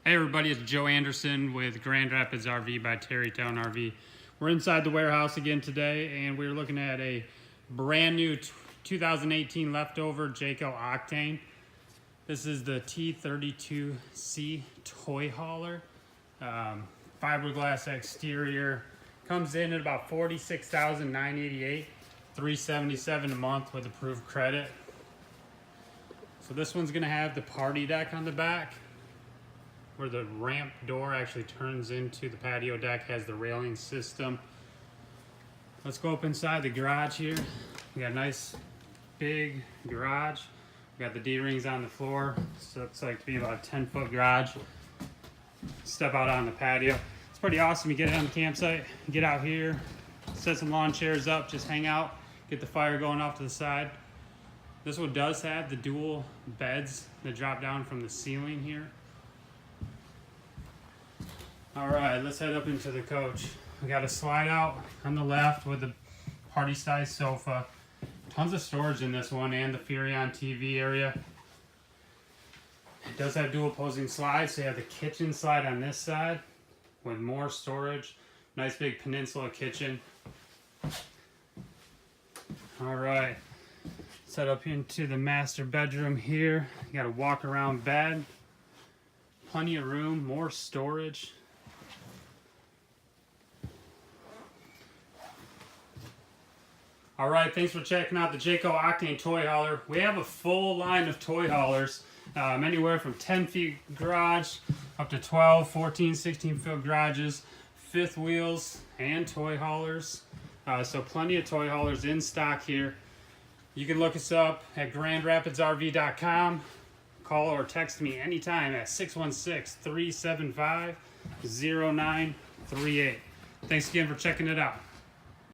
Hey everybody, it's Joe Anderson with Grand Rapids RV by Terrytown RV. We're inside the warehouse again today, and we're looking at a brand new 2018 leftover Jayco Octane. This is the T32C toy hauler. Fiberglass exterior. Comes in at about $46,988, $377 a month with approved credit. So this one's gonna have the party deck on the back, where the ramp door actually turns into the patio deck, has the railing system. Let's go up inside the garage here. We got a nice big garage. We got the D-rings on the floor, so it's like to be about a 10-foot garage. Step out on the patio. It's pretty awesome. You get it on the campsite, get out here, set some lawn chairs up, just hang out, get the fire going off to the side. This one does have the dual beds that drop down from the ceiling here. All right, let's head up into the coach. We got a slide out on the left with a party size sofa. Tons of storage in this one and the Furion TV area. It does have dual opposing slides, so you have the kitchen slide on this side with more storage. Nice big peninsula kitchen. All right, set up into the master bedroom here. You got a walk around bed. Plenty of room, more storage. All right, thanks for checking out the Jayco Octane toy hauler. We have a full line of toy haulers, anywhere from 10 feet garage up to 12, 14, 16-foot garages, fifth wheels, and toy haulers. So plenty of toy haulers in stock here. You can look us up at grandrapidsrv.com. Call or text me anytime at 616-375-0938. Thanks again for checking it out.